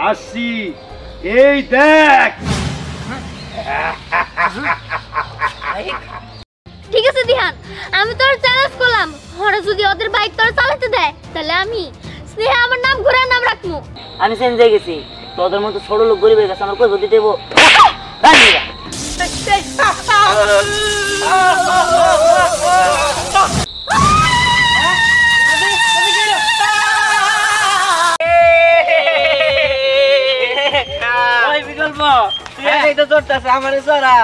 আসি, এই দেখ। ঠিক আছে দিহান, আমি তোর চ্যালেঞ্জ করলাম, ওরা যদি ওদের বাইক তোর চালাতে দেয় তাহলে আমি স্নেহা আমার নাম ঘুরে নাম রাখবো। আমি চেঞ্জ হয়ে গেছি, তোদের মতো ছোট লোক গরিবের কাছে আমার কই বুদ্ধি দেবো? বিকল্প আমার সরা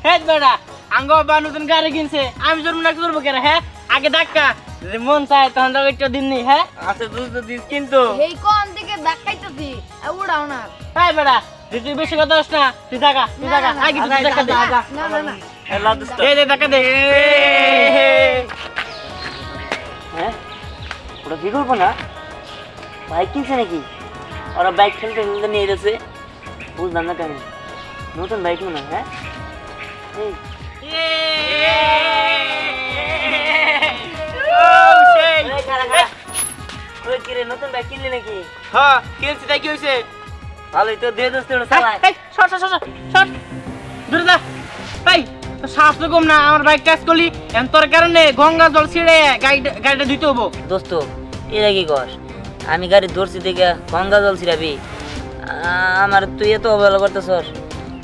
হ্যাঁ বেড়া আঙ্গ বা নতুন গাড়ি কিনছে, আমি জন্ম না করবো কেন? হ্যাঁ আগে ধাক্কা যদি মন চায় তখন তো একটা দিন নেই। হ্যাঁ আচ্ছা দুটো দিস কিন্তু এই কোন থেকে ধাক্কাইতেছি উড়াও না। হ্যাঁ বেড়া তুই বেশি কথা হস না, তুই ধাক্কা আগে তুই ধাক্কা দে। না না না দে দে ধাক্কা দে। হ্যাঁ ওটা কি করবো না, বাইক কিনছে নাকি? ওরা বাইক খেলতে খেলতে নিয়ে গেছে, বুঝলাম না কেন নতুন বাইক না? হ্যাঁ নতুন বাইক কিনলি নাকি? হ্যাঁ কিনছি, তাই কি হয়েছে? ভালোই তো দিয়ে দোস্ত শ্বাস তো কম না, আমার বাইক কাজ করলি তোর কারণে গঙ্গা জল ছিঁড়ে গাড়িটা ধুইতে হবো। দোস্ত এরা কি কর, আমি গাড়ি ধরছি দেখে গঙ্গা জল ছিড়াবি? আমার তুই এত অবহেলা করতেছ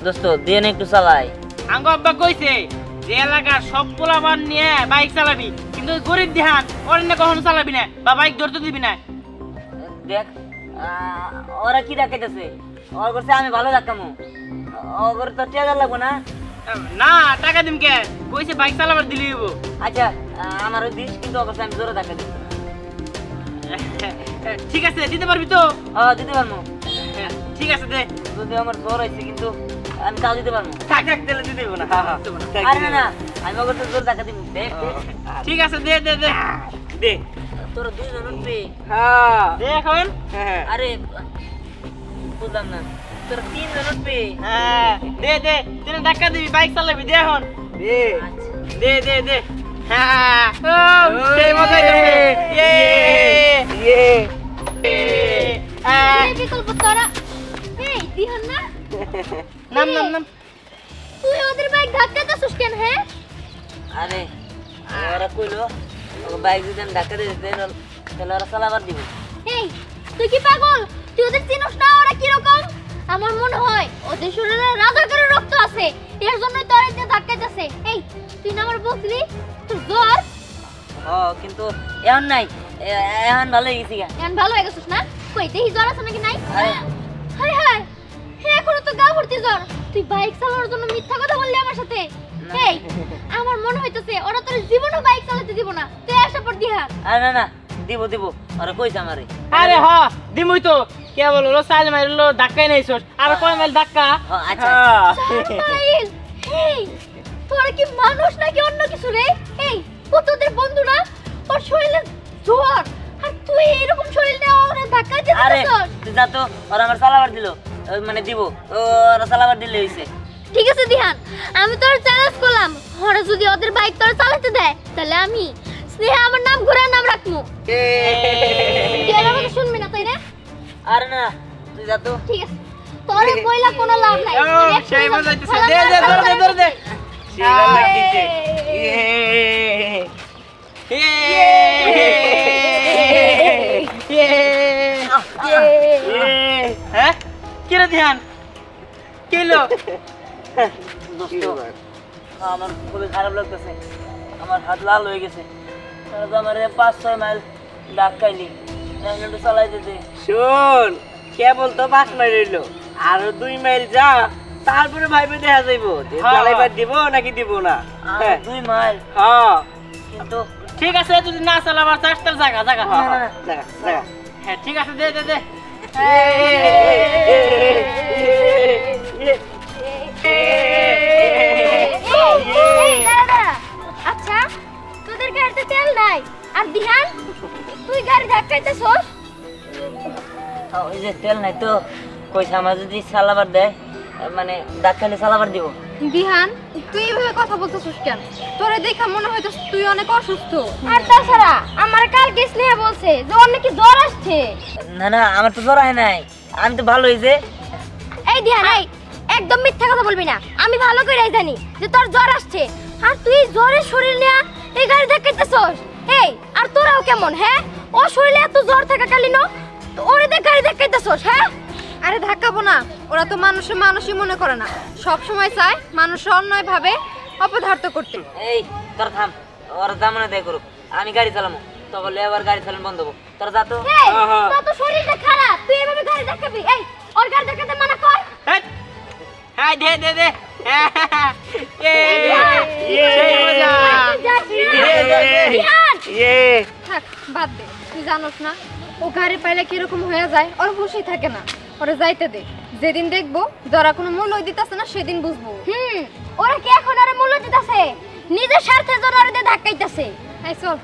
দোস্ত, দিয়ে না একটু চালাই। আঙ্গ আব্বা কইছে যে এলাকার সব পোলাপান নিয়ে বাইক চালাবি, কিন্তু গরিব দিহান ওর না কখনো চালাবি না বা বাইক ধরতে দিবি না। দেখ ওরা কি দেখাইতেছে, ওর করছে আমি ভালো দেখামো, ওর তো টাকা লাগবো না? না টাকা দিম কে, কইছে বাইক চালাবার দিলি হইব। আচ্ছা আমার ওই দিস, কিন্তু ওর কাছে আমি জোরে দেখা দিব। ঠিক আছে দিতে পারবি তো? হ্যাঁ দিতে পারবো। ঠিক আছে দে, যদি আমার জ্বর হয়েছে কিন্তু আমি তাও দিতে পারবো। থাক থাক দিলে দিতে দেবো না। আরে না না আমি ওর কাছে জোরে দেখা দিব। ঠিক আছে দে দে দে দে, তোরা দুইজন উঠবি? হ্যাঁ দে এখন। আরে বুঝলাম না, তোরা তিনজন উঠবি? হ্যাঁ দে দে, তুই ধাক্কা দিবি, বাইক চালাবি, দে এখন দে দে দে দে। হ্যাঁ ও সেই মজাই করবে। ইয়ে ইয়ে এই বিকল্প তোরা এই দিহান না নাম নাম নাম। তুই ওদের বাইক ধাক্কাইতেছিস কেন? হ্যাঁ আরে ওরা কইলো ও বাইক যদি আমি ধাক্কা দিয়ে দিতে তাহলে ওরা চালাবার দিব। এই তুই কি পাগল? তুই ওদের চিনিস না ওরা কি রকম? আমার মনে হয় ওদের শরীরে রাজাকারের রক্ত আছে, এর জন্য তোর এতে ধাক্কাইতেছে। এই তুই না আমার বলছিলি তোর জ্বর? ও কিন্তু এখন নাই, এখন ভালো হয়ে গেছি। এখন ভালো হয়ে গেছিস না? কই দেখি জ্বর আছে নাকি? নাই। হায় হায় এখনো তো গা ভর্তি জ্বর। তুই বাইক চালানোর জন্য মিথ্যা কথা বললি আমার সাথে। এই আমার মনে হইতেছে ওরা তোর জীবনও বাইক চালাতে দিব না, তুই আসা পর দিহা। আরে না না দিব দিব, ওরা কইছে আমারে। আরে হ্যাঁ দিমই তো, কে বললো সাইল মাইরলো ধাক্কাই নাইছস, আর কয় মাইল ধাক্কা? আচ্ছা সাইল এই তোরা কি মানুষ নাকি অন্য কিছু রে? এই ও তোদের বন্ধু না, ওর শরীরে জ্বর আর তুই এরকম শরীর নিয়ে ওরে ধাক্কা দিছিস? আরে তুই যা তো, ওরা আমার চালাবার দিল, মানে দিব, ওরা চালাবার দিলে হইছে। ঠিক আছে দিহান, আমি তোর চ্যালেঞ্জ করলাম, ওরা যদি ওদের বাইক তোর চালাতে দেয় তাহলে আমি স্নেহা আমার নাম ঘুরে নাম রাখবো। তুই আমার কথা শুনবি না তাই না? আরে না তুই যা তো। ঠিক আছে তোরে কইলা কোনো লাভ নাই। সেই মজা হইতেছে, দে দে ধর দে ধর দে। সেই লাগতেছে। হ্যাঁ কি রে ধ্যান, কি হলো? আমার খুবই খারাপ লাগতেছে, আমার হাত লাল হয়ে গেছে। আমার 5-6 মাইল ধাক্কাইলি, একটু চালাই দিতে। শোন কেবল তো 5 মাইল রইলো, আরো 2 মাইল যা, তারপরে ভাইবে দেখা যাইব যে চালাইবার দিব নাকি দিব না। 2 মাইল? হ্যাঁ কিন্তু ঠিক আছে, যদি না চালাবার চাস তাহলে জায়গা জায়গা। হ্যাঁ ঠিক আছে দে দে দে। আচ্ছা তোদের গাড়িতে তেল নাই আর দিহান তুই গাড়ি ধাক্কাইতেছস? ওই যে তেল নাই তো, কইছে আমার যদি চালাবার দেয় মানে ধাক্কালে চালাবার দিব। দিহান তুই এইভাবে কথা বলতেছিস কেন? তোরে দেখা মনে হইতেছে তুই অনেক অসুস্থ। আর তাছাড়া আমার কালকে স্নেহা বলছে যে ওর নাকি জ্বর আসছে। না না আমার তো জ্বর হয় নাই, আমি তো ভালো হয়েছে। এই ধ্যান, এই একদম মিথ্যা কথা বলবি না। আমি ভালো করেই জানি যে তোর জ্বর আসছে, আর তুই জ্বরের শরীর নিয়ে এই গাড়ি ধাক্কাইতেছস। এই আর তোরাও কেমন? হ্যাঁ, ও শরীরে এত জ্বর থাকাকালীন ওরে দেখ গাড়ি ধাক্কাইতেছস। হ্যাঁ, আরে ধাক্কাবো না, ওরা তো মানুষই মনে করে না, সব সময় চায় মানুষ অন্যায় ভাবে অপদার্থ করতে। এই তোর থাম, ওরা দামনে দেয় করুক, আমি গাড়ি চালামো, তখন লেবার গাড়ি চালানো বন্ধ হবো। তোর যা তো। এই তোর তো শরীরটা খারাপ, তুই এভাবে গাড়ি ধাক্কাবি? এই ওর গাড়ি ধাক্কাতে মানা কর। হ্যাঁ দে দে দে। থাক, বাদ দে, তুই জানোস না ও গাড়ি পাইলে কিরকম হয়ে যায়, ওর হুঁশই থাকে না। ওরা যাইতে দে, যেদিন দেখবো যারা কোনো মূল্য দিতেছে না সেদিন বুঝবো। ওরা কি এখন আরে মূল্য দিতেছে? নিজের স্বার্থের জন্য ওরে দিয়ে ধাক্কাইতেছে। এই চল।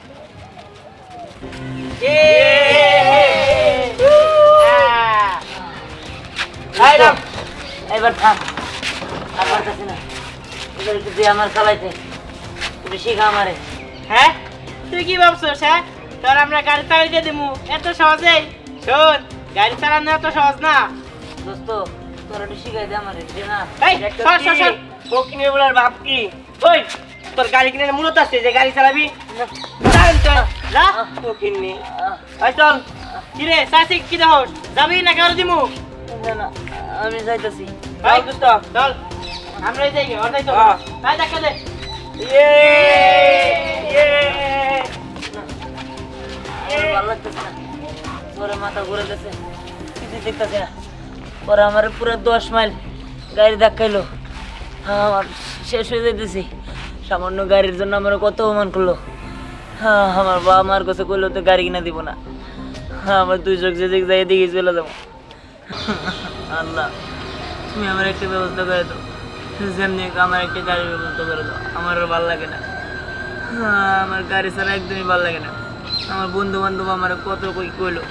এবার থাম, আর পারতেছি না, এবার একটু তুই আমার চালাইতে, একটু শিখা আমারে। হ্যাঁ তুই কি ভাবছিস? হ্যাঁ তোর আমরা গাড়ি চালিয়ে দিমু এত সহজেই? শোন, গাড়ি চালানো এত সহজ না দোস্ত, তোর একটু শিখাই দে আমারে, দে না। এই সর সর সর, বকিনি বলার ভাব কি? ওই তোর গাড়ি কিনে মূলত আছে যে গাড়ি চালাবি? চল চল যা, বকিনি। এই চল। কি রে সাসি, কি দেহস? যাবি না কারো দিমু? না না, আমি যাইতাছি। চল দোস্ত চল, আমরাই যাই, ওটাই তো। তাই দেখা দে। আমার ভালো লাগতেছে না, তোর মাথা ঘুরে গেছে, কিছু দেখতেছি না। ওরা আমার পুরো 10 মাইল গাড়ি ধাক্কাইলো, আমার শেষ হয়ে যেতেছি। সামান্য গাড়ির জন্য আমার কত অপমান করলো। হ্যাঁ, আমার বাবা মার কাছে কইলো তো গাড়ি কিনা দিব না। হ্যাঁ, আমার 2 চোখ যেদিকে যাই এদিকে চলে যাবো। আল্লাহ, তুমি আমার একটা ব্যবস্থা করে দাও, যেমনি আমার একটা গাড়ির ব্যবস্থা করে দাও। আমারও ভালো লাগে না, আমার গাড়ি ছাড়া একদমই ভালো লাগে না। আমার বন্ধু বান্ধব আমার কত কই কইলো,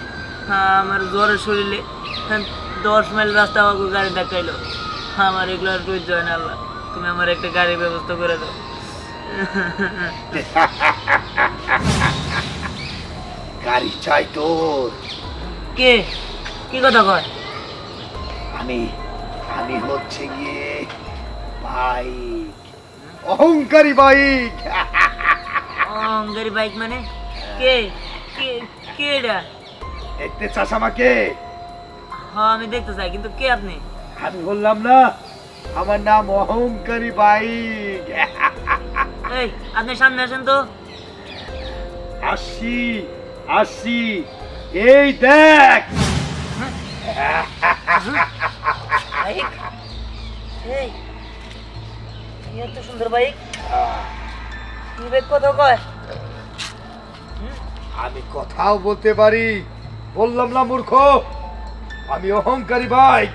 আমার জ্বরের শরীরে 10 মাইল রাস্তা আমাকে গাড়ি দেখাইলো। আমার এগুলো আর সহ্য হয় না। আল্লাহ, তুমি আমার একটা গাড়ির ব্যবস্থা করে দাও। গাড়ি চাই তোর? কে কি কথা কয়? আমি আমি হচ্ছে গিয়ে বাইক, অহংকারী বাইক। অহংকারী বাইক মানে? কে কে কে এটা? দেখতে চাস আমাকে? হ্যাঁ, আমি দেখতে চাই, কিন্তু কে আপনি? আমি বললাম না, আমার নাম অহংকারী বাইক। এই, আপনি সামনে আসেন তো। আসি আসি, এই দেখ। বাইক? এই এত সুন্দর বাইক, এই বাইক কত কয়? আমি কথাও বলতে পারি, বললাম না মূর্খ, আমি অহংকারী বাইক।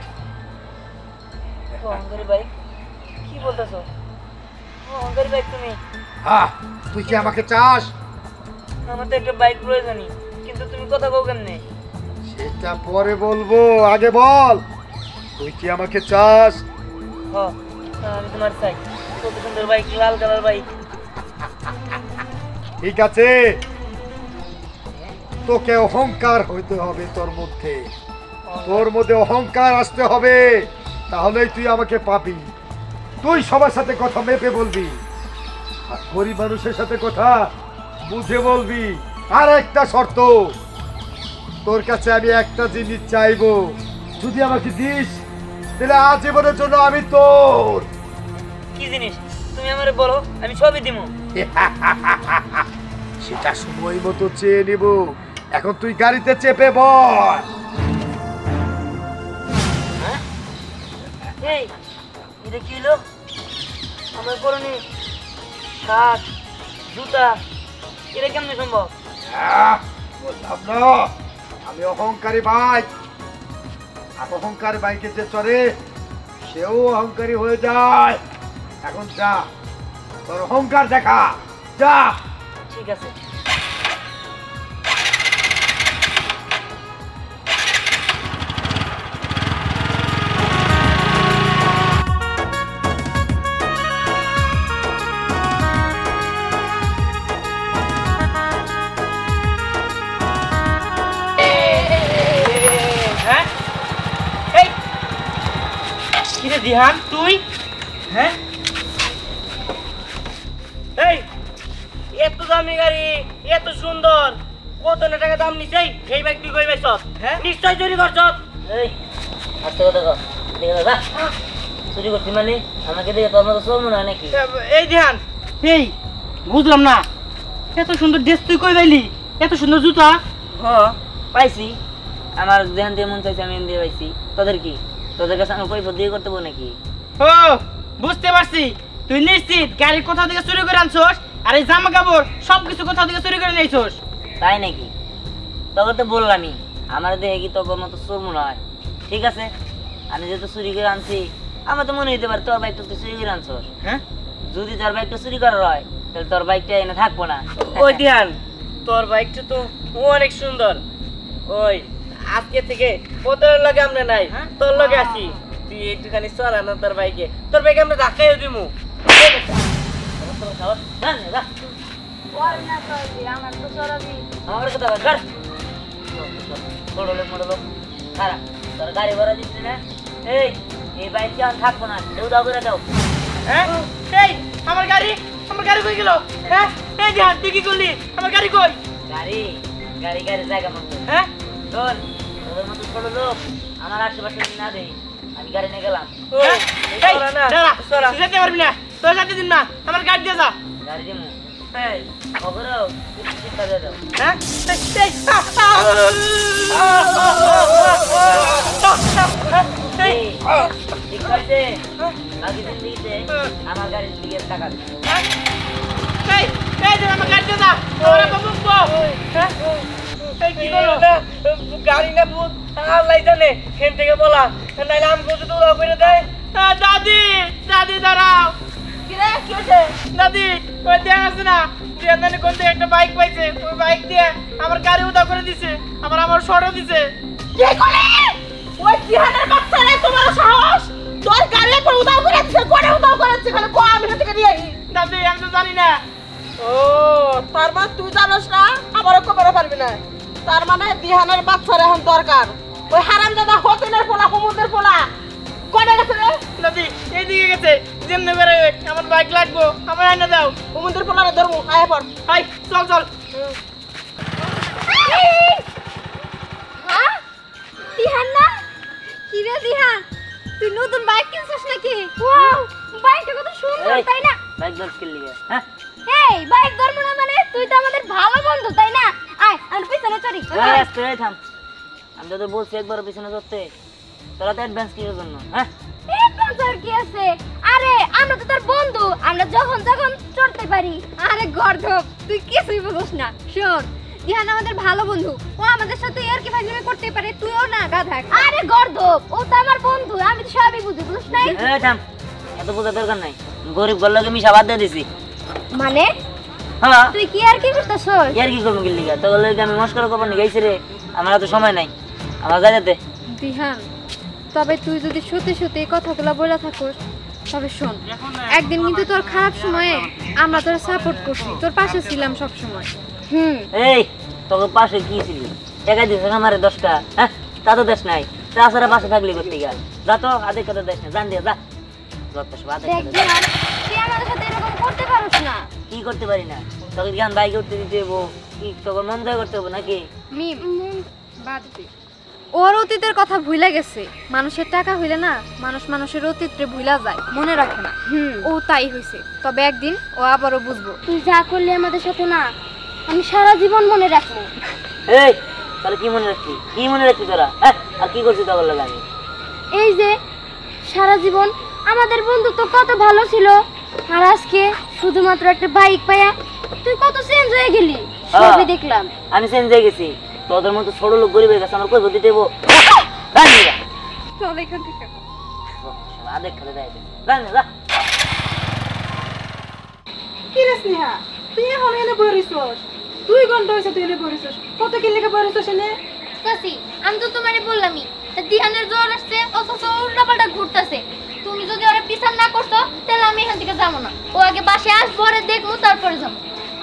অহংকারী বাইক? কি বলতেছো? অহংকারী বাইক তুমি? হ্যাঁ, তুই কি আমাকে চাস? আমার তো একটা বাইক প্রয়োজনই, কিন্তু তুমি কথা কও কেমনে? সেটা পরে বলবো, আগে বল তুই কি আমাকে চাস? হ্যাঁ, আমি তোমার চাই। কত সুন্দর বাইক, লাল কালার বাইক। ঠিক আছে, তোকে অহংকার হইতে হবে, তোর মধ্যে অহংকার আসতে হবে, তাহলেই তুই আমাকে পাবি। তুই সবার সাথে কথা মেপে বলবি, আর গরিব মানুষের সাথে কথা বুঝে বলবি। আর একটা শর্ত, তোর কাছে আমি একটা জিনিস চাইবো, যদি আমাকে দিস তাহলে আজীবনের জন্য আমি তোর। কি জিনিস? তুমি আমারে বলো, আমি সবই দিমু। সেটা সময় মতো চেয়ে নিব। এখন তুই গাড়িতে চেপে বল। এই, এটা কি হলো? আমার পরনে শার্ট, জুতা, এটা কেমনে সম্ভব? বললাম না, আমি অহংকারী বাইক। আর অহংকারী বাইকে যে চড়ে সেও অহংকারী হয়ে যায়। এখন যা, তোর অহংকার দেখা, যা। ঠিক আছে। কিরে দিহান তুই হ্যাঁ এই এত দামি গাড়ি এত সুন্দর কত না টাকা দাম নিছে এই বাইক তুই কই পাইছ হ্যাঁ নিশ্চয় চুরি করছ এই আস্তে কথা কও দেখে যা চুরি করছি মানে আমাকে দেখে তোর মতো চোর মনে হয় নাকি এই ধ্যান এই বুঝলাম না এত সুন্দর ড্রেস তুই কই পাইলি এত সুন্দর জুতা হ পাইছি আমার যেখান দিয়ে মন চাইছে আমি এখান দিয়ে পাইছি তোদের কি তোদের কাছে আমার পরিপদ দিয়ে করতে পারবো নাকি ও বুঝতে পারছি তুই নিশ্চিত গাড়ি কোথা থেকে চুরি করে আনছস আর এই জামা কাপড় সবকিছু কোথা থেকে চুরি করে নিয়েছস তাই নাকি তোকে তো বললামই আমার দেখে কি তোর মতো চোর মনে হয় ঠিক আছে আমি যেহেতু চুরি করে আনছি আমার তো মনে হইতে পারে তোর বাইকটা তুই চুরি করে আনছস হ্যাঁ যদি তোর বাইকটা চুরি করার হয় তাহলে তোর বাইকটা এনে থাকবো না ওই ধ্যান তোর বাইকটা তো অনেক সুন্দর ওই আজকে থেকে ওদের লগে আমরা নাই তোর লগে আছি তুই একটুখানি চলা না তোর বাইকে তোর বাইকে আমরা ধাক্কাইও দিমু আমার কথা বল ধর বড় লোক মোড় লোক খারাপ তোর গাড়ি ভাড়া দিচ্ছি না এই বাইক কেমন থাকবো না দেউ দাও করে দাও হ্যাঁ এই আমার গাড়ি কই গেল হ্যাঁ এই ধ্যান তুই কি করলি আমার গাড়ি কই গাড়ি গাড়ি গাড়ি জায়গা মতো হ্যাঁ শোন তোদের মতো ছোট লোক আমার আশেপাশে না দেই আমি গাড়ি নিয়ে গেলাম এই, দাঁড়া, তুই যেতে পারবি না তোর যেতে দিন না আমার গাড়ি দিয়ে যা গাড়ি দিমু এই, খবরও চিন্তা দিয়ে দাও হ্যাঁ এই, ঠিক আছে বাকি জিন্দিগিতে আমার গাড়ির দিকে টাকা দিবে এই, এই যে আমার গাড়ি দিয়ে যা তোরা বাবু কি করলো গাড়ি না ভূত আল্লাহ জানে খেন থেকে বলা নাইলে আমি কোথাও তো উড়াও করে দেয় দাদি দাদি দাঁড়াও কিরে কি হয়েছে? দাদি ওই দেখ আছে না চেয়ারম্যানে কোন থেকে একটা বাইক পাইছে ওই বাইক দিয়ে আমার গাড়ি উদা করে দিছে আমার শর্টও দিছে কে করে? ওই জিহানের বাচ্চারে তোমার সাহস! তোর গাড়ি একবার উদাও করে দিছে, করে উদাও করেছে, খালি কো আমি থেকে নিয়ে আই। দাদি আমি তো জানি না ও, তার মানে তুই জানোস না, আমারও কবরে পারবি না। তার মানে দিহানের বাচ্চার এখন দরকার। ওই হারামজাদা হতেনের পোলা, হুমুদের পোলা কোনে গেছে রে? দাদি এইদিকে গেছে যেমনে বেড়ে আমার বাইক লাগবো আমার আইনা দাও হুমুদের পোলারে ধরবো, আয় পর। হাই চল চল হ্যাঁ দিহান না কি রে দিহান তুই নতুন বাইক কিনছিস নাকি ওয়াও বাইকটা কত সুন্দর তাই না বাইক দশ কিনলি হ্যাঁ এই বাইক ধরবো না মানে তুই তো আমাদের ভালো বন্ধু তাই না আয় আমার পিছনে চড়ি এই থাম আমি তো বলছি একবার পিছনে ধরতে তোরা তো অ্যাডভান্স কিসের জন্য হ্যাঁ অ্যাডভান্স আর কি আছে আরে আমরা তো তোর বন্ধু আমরা যখন যখন চড়তে পারি আরে গর্ধব তুই কিছুই বুঝছ না শোন দিহান আমাদের ভালো বন্ধু ও আমাদের সাথে আর কি ফাজলামি করতে পারে তুইও না গাধা আরে গর্ধব ও তো আমার বন্ধু আমি তো সবই বুঝি বুঝছ নাই এই থাম এত বোঝার দরকার নাই গরিব গল্লাকে মিশা বাদ দিয়ে দিছি মানে হ্যাঁ তুই কি আর কি করতেছস ইয়ার কি করবো গিল্লি গা তোর লগে আমি মস্করা করবো নি গাইছি রে আমার তো সময় নাই আমার যাই যেতে দিহান, তবে তুই যদি সত্যি সত্যি এই কথাগুলো বলে থাকোস তবে শোন, একদিন কিন্তু তোর খারাপ সময়ে আমরা তোর সাপোর্ট করছি, তোর পাশে ছিলাম সব সময়। এই তোকে পাশে কি ছিলি টাকা দিছ না আমারে 10 টাকা হ্যাঁ তা তো দেশ নাই তাছাড়া পাশে থাকলি করতে গা যা তো আধে কথা দেশ না জান দিয়ে যা যত সব আধে দেখ কথা দিহান তুই আমাদের সাথে এরকম করতে পারছ না কি করতে পারি না তোকে জ্ঞান বাইক উঠতে দিতে হবো কি তোকে মন জয় করতে হবো নাকি মিম বাদ দে, ওর অতীতের কথা ভুলে গেছে। মানুষের টাকা হইলে না মানুষ মানুষের অতীতরে ভুলা যায়, মনে রাখে না। ও তাই হইছে, তবে একদিন ও আবারও বুঝবো। তুই যা করলি আমাদের সাথে না আমি সারা জীবন মনে রাখবো এই তাহলে কি মনে রাখছি তোরা হ্যাঁ আর কি করছিস তোর লগে আমি এই যে সারা জীবন আমাদের বন্ধুত্ব কত ভালো ছিল আর আজকে শুধুমাত্র একটা বাইক পায়া তুই কত চেঞ্জ হয়ে গেলি সবই দেখলাম আমি চেঞ্জ হয়ে গেছি তোদের মতো ছোট লোক গরিবের কাছে আমার কই বুদ্ধি দেবো চল এখান থেকে। আধে খেলে দেয় যা কি রে স্নেহা, তুই এখন এনে বইরিছস? 2 ঘন্টা হইছে তুই এনে বইরিছস। কত কি লেগে বইরিছস এনে? চাচি আমি তো তোমারে বললামই দিহানের জ্বর আসছে অথচ উল্টাপাল্টা ঘুরতেছে তুমি যদি ওরা পিছন না করছো তাহলে আমি এখান থেকে যাবো না ও আগে বাসে আসবো আর দেখবো তারপরে যাবো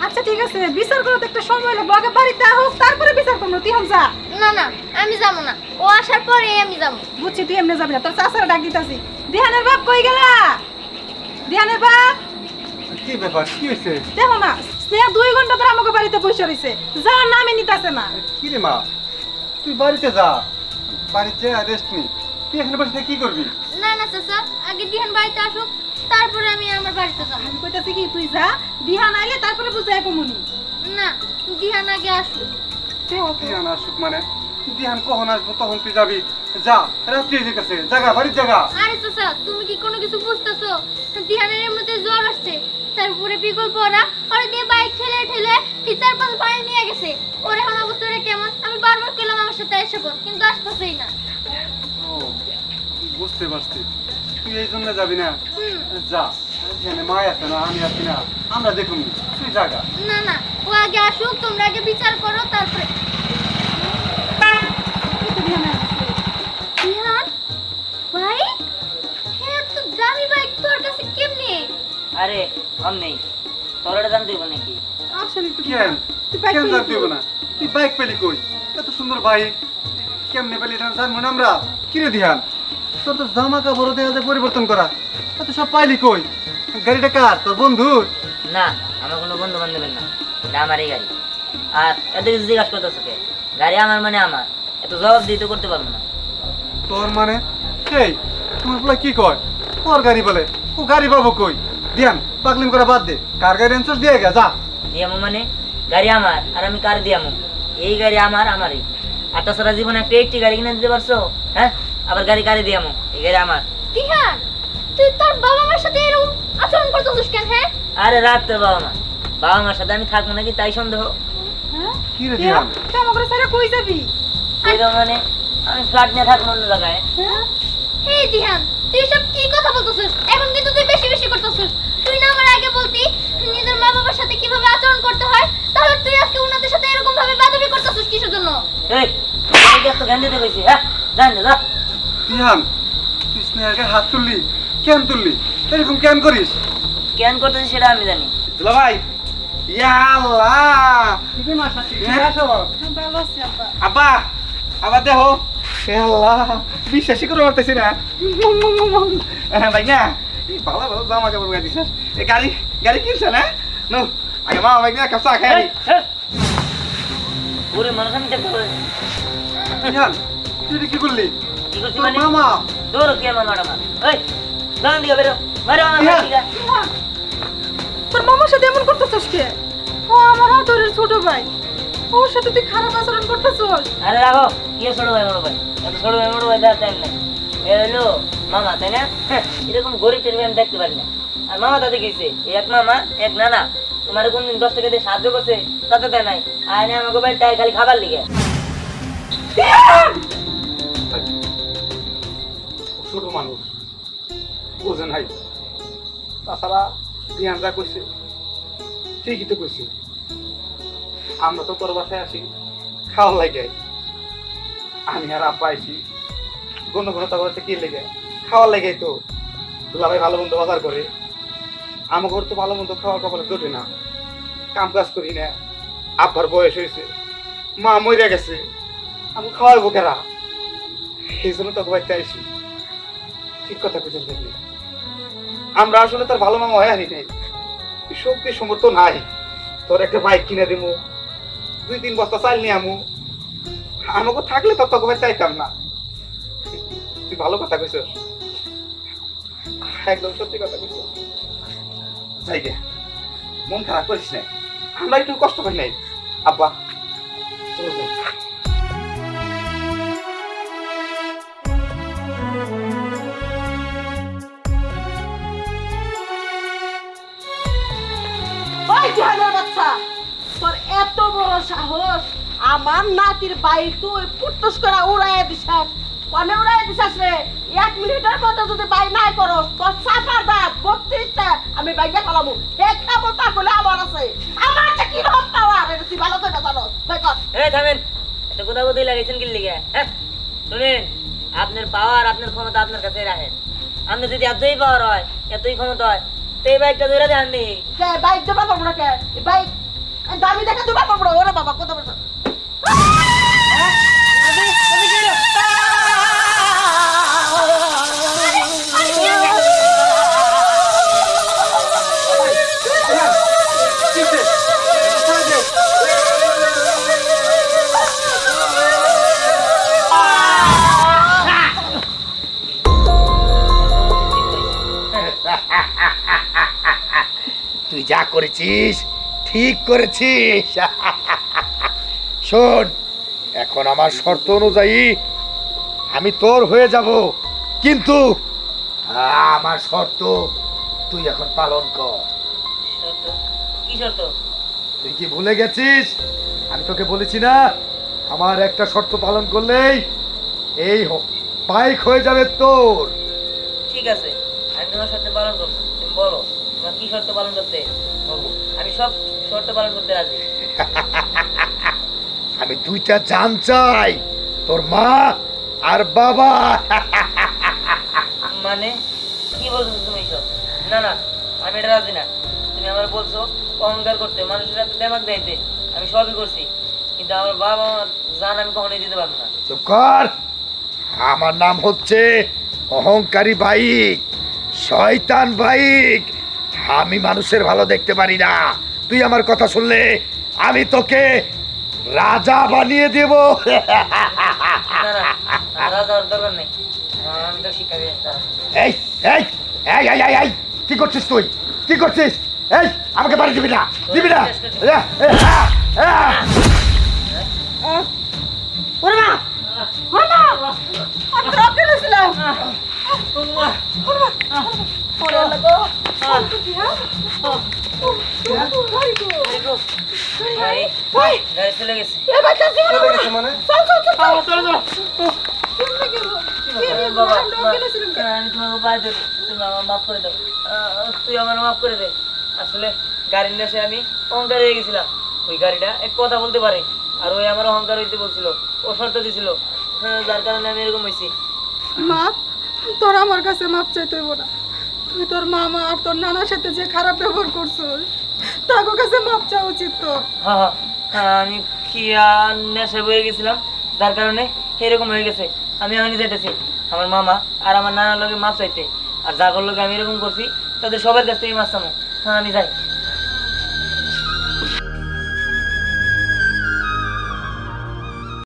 আচ্ছা ঠিক আছে, বিচার করতে একটা সময় লাগবে, আগে বাড়িতে হোক তারপরে বিচার করবো। তুই হন যা। না না, আমি যাবো না, ও আসার পরে আমি যাবো। বুঝছি তুই এমনি যাবি না, তোর চাচারা ডাক দিতাছি। দিহানের বাপ কই গেলা? দিহানের বাপ কি ব্যাপার, কি হয়েছে? দেখো না, স্নেহা 2 ঘন্টা ধরে আমাকে বাড়িতে বসে রইছে, যাওয়ার নামে নিতাছে না। কি রে মা, তুই বাড়িতে যা, বাড়িতে রেস্ট নি। তুই এখানে বসে থেকে কি করবি? না না চাচা, আগে দিহান বাড়িতে আসুক, তারপরে আমি আমার বাড়িতে যাবো। আমি কইতাছি কি তুই যা, দিহান আইলে তারপরে বুঝাই কমুনি। না, দিহান আগে আসুক। দিহান আসুক মানে? দিহান কখন আসবো তখন তুই যাবি? যা, রাত্রি হয়ে গেছে, জাগা, বাড়ির জাগা। আরে চাচা, তুমি কি কোনো কিছু বুঝতেছো? দিহানের এমনিতে জ্বর আসছে, তারপরে বিকল্প ওরা দিয়ে বাইক ঠেলে ঠেলে এই 4-5 বাড়ি নিয়ে গেছে। ওর এখন অবস্থাটা কেমন? আমি বারবার কইলাম আমার সাথে এসে পড়, কিন্তু আসতেছেই না। ও, বুঝতে পারছি, তুই এই জন্য যাবি না। যা, এখানে মা আছে না, আমি আছি না, আমরা দেখুন, তুই জাগা। না না, ও আগে আসুক, তোমরা আগে বিচার করো, তারপরে। দিহান বাইক, হ্যাঁ তো দামি বাইক তোর কাছে কেমনে? আরে কম নেই, তোর এটা জানতে হইব নাকি? আসলে তুই কেন তুই বাইক কেন পেলি জানতে কই? হবে না? তুই বাইক পেলি কই? এত সুন্দর বাইক কেমনে পেলি এটা জানবো না আমরা? কিরে ধ্যান, তোর তো জামা কাপড় দেখা যায় পরিবর্তন করা, এত সব পাইলি কই? গাড়িটা কার, তোর বন্ধুর? না, আমার কোনো বন্ধু বান্ধবের না, এটা আমারই গাড়ি। আর এত কিছু জিজ্ঞাসা করতেছো কে? গাড়ি আমার মানে আমার, এত জবাব দিতে করতে পারবো না। তোর মানে? এই তোমার বলে কি কয়? ওর গাড়ি বলে, ও গাড়ি পাবো কই? ধ্যান, পাগলিম করা বাদ দে, কার গাড়ি আনছস দিয়ে গে যা। দিয়ামু মানে? গাড়ি আমার, আর আমি কার দিয়ামু? এই গাড়ি আমার, আমারই। আর তাছাড়া জীবনে একটা একটি গাড়ি কিনে দিতে পারছো? হ্যাঁ, আবার গাড়ি কারে দিয়ামু? এই গাড়ি আমার। দিহান, তুই তোর বাবা মার সাথে এরকম আচরণ করতেছিস কেন? হ্যাঁ আরে রাত তোর বাবা মা, বাবা মার সাথে আমি থাকবো নাকি তাই সন্দেহ? হ্যাঁ? কিরে দিহান, ধ্যান, তুই আমাকে ছেড়ে কই যাবি? এরকম মানে আমি ফ্ল্যাট নিয়ে থাকবো অন্য জায়গায়। হ্যাঁ? হে দিহান, তুই সব কি কথা বলতেছিস? এখন কিন্তু তুই বেশি বেশি করতেছিস। তুই না আমার আগে বলতি নিজের মা বাবার সাথে কিভাবে আচরণ করতে হয়, তাহলে তুই আজকে ওনাদের সাথে এরকম ভাবে বাদাবি করতেছিস কিসের জন্য? এই, আমি তো জ্ঞান দিতে কইছি, হ্যাঁ? জান যা। ধ্যান, তুই স্নেহার গায়ে হাত তুললি, কেন তুললি? এরকম কেন করিস? কেন করতেছি সেটা আমি জানি। দুলা ভাই, ইয়া আল্লাহ, তুমি মা সাথে হ্যাঁ? আসো। ভালো আছি আব্বা। আব্বা, আবার দেখো, হে আল্লাহ, বিশ্বাসই করে পারতেছি না। ভাই না, ভালো ভালো জামা কাপড় গাড়ি দিছিস, এই গাড়ি গাড়ি কিনছে না? নো, আগে মা ভাই না কাপড় খাই। ওরে মানুষ আমি দেখতে পারি। ধ্যান, তুই এটা কি করলি? কি করছি তোর মানে? মামা, দৌড় কে মামাটা মার। এই, জান দিকে বেরো, মারো আমার ইয়া। দিকে। দিহান, তোর মামার সাথে এমন করতেছিস কে? ও আমার আদরের ছোট ভাই, ওর সাথে তুই খারাপ আচরণ করতেছিস। আরে রাখো, কি ছোট ভাই বড় ভাই? এত ছোট ভাই বড় ভাই দেখার টাইম নাই। এ হলো মামা, তাই না? হ্যাঁ, এরকম গরিব টেরিব আমি দেখতে পারি না। আর মামা তাতে গেছে, এক মামা এক নানা। তোমার কোনদিন 10 টাকা দিয়ে সাহায্য করছে? তাতে তাই নাই। আর না আমাকে ভাই তাই খালি খাবার লিগে। ছোট মানুষ বোঝে নাই, তাছাড়া ধ্যান যা কইছে ঠিকই তো কইছে। আমরা তো তোর বাসায় আসি খাওয়া লাগে, আমি আর আব্বা আইছি ঘন ঘন তা করতে কি লেগে খাওয়ার লেগে। তো দুলাভাই ভালো মন্দ বাজার করে, আমার ঘর তো ভালো মন্দ খাওয়ার কপালে জোটে না, কাম কাজ করি না, আব্বার বয়স হয়েছে, মা মরে গেছে, আমি খাওয়াইবো কেরা? এই জন্য তোকে বাড়িতে আইসি। ঠিক কথা কইছিস দেখলি, আমরা আসলে তার ভালো মামা হয় আনি নাই, শক্তি সমর্থ নাই। তোর একটা বাইক কিনে দিমু, 2-3 বস্তা চাল নিয়ে আমু, আমাকে থাকলে তো তোকে বাড়িতে আইতাম না। তুই ভালো কথা কইছিস, একদম সত্যি কথা কইছিস। যাই গে, মন খারাপ করিস না, আমরা একটু কষ্ট পাই নাই। আব্বা চলো যাই। ওই দিহানের বাচ্চা, তোর এত বড় সাহস, আমার নাতির বাইক তুই পুটুস করে উড়াইয়া দিছাস। কনে উড়াইয়া দিছাস রে? 1 মিনিটের মধ্যে যদি বাইক নাই করস, তোর চাপার দাঁত 32টা আমি বাইকে ফেলাবো। এই ক্ষমতা বলে আমার আছে, আমার যে কি রকম পাওয়ার এটা তুই ভালো করে জানোস। ভাই কর। এই থামেন, এটা কোথাও কোথায় লাগাইছেন কি লিগে? হ্যাঁ, শুনেন, আপনার পাওয়ার আপনার ক্ষমতা আপনার কাছে রাখেন। আপনি যদি এতই পাওয়ার হয়, এতই ক্ষমতা হয়, তো এই বাইকটা ধরে দেন নি। বাইক দেবা পারবো না কে? এই বাইক দামি দেখে দুটা পড়বো ওরে বাবা কত বড় তুই যা করেছিস ঠিক করেছিস। শোন, এখন আমার শর্ত অনুযায়ী আমি তোর হয়ে যাব, কিন্তু আমার শর্ত তুই এখন পালন কর। শর্ত? কি শর্ত? তুই কি ভুলে গেছিস? আমি তোকে বলেছি না, আমার একটা শর্ত পালন করলেই এই বাইক হয়ে যাবে তোর। ঠিক আছে, আমি তোমার শর্ত পালন করবো। তুমি বলো তোমার কি শর্ত পালন করতে বলবো, আমি সব শর্ত পালন করতে রাজি। আমি দুইটা জান চাই, তোর মা আর বাবা। মানে কি বলছো তুমি সব? না না, আমি এটা রাজি না। তুমি আমার বলছো অহংকার করতে, মানুষের সাথে দেমাক দিতে, আমি সবই করছি, কিন্তু আমার বাবা আমার জান আমি কখনোই দিতে পারবো না। চুপ কর। আমার নাম হচ্ছে অহংকারী বাইক, শয়তান বাইক। আমি মানুষের ভালো দেখতে পারি না। তুই আমার কথা শুনলে আমি তোকে রাজা বানিয়ে দেব। না না, আমার রাজার দরকার নেই, আমি তো শিক্ষা দিয়ে এই এই এই এই এই এই কি করছিস তুই? কি করছিস? এই আমাকে বাড়ি দিবি না, দিবি না। ওরে মা ওরে মা আমি রক গেছিলাম ওরে লাগো গাড়ি চলে গেছে। এই বাচ্চা জীবন মানে চল চল চল চলো চলো বাবা, আমি তোমাকে বাদ দেবো, তুমি আমার মাফ করে দাও। তুই আমার মাফ করে দে। আসলে গাড়ির নেশে আমি অহংকার হয়ে গেছিলাম। ওই গাড়িটা এক কথা বলতে পারে, আর ওই আমার অহংকার হইতে বলছিল, ও শর্ত দিছিল, যার কারণে আমি এরকম হয়েছি। মা তোর আমার কাছে মাপ চাইতে হইব না। তুই তোর মামা আর তোর নানার সাথে যে খারাপ ব্যবহার করছিস তার কাছে মাপ চাওয়া উচিত তো। হ্যাঁ আমি কি নেশে বয়ে গেছিলাম, যার কারণে এরকম হয়ে গেছে। আমি এখনই যেতেছি আমার মামা আর আমার নানার লগে মাপ চাইতে, আর যাগর লগে আমি এরকম করছি তাদের সবার কাছ থেকে মাপ চামো। হ্যাঁ আমি যাই।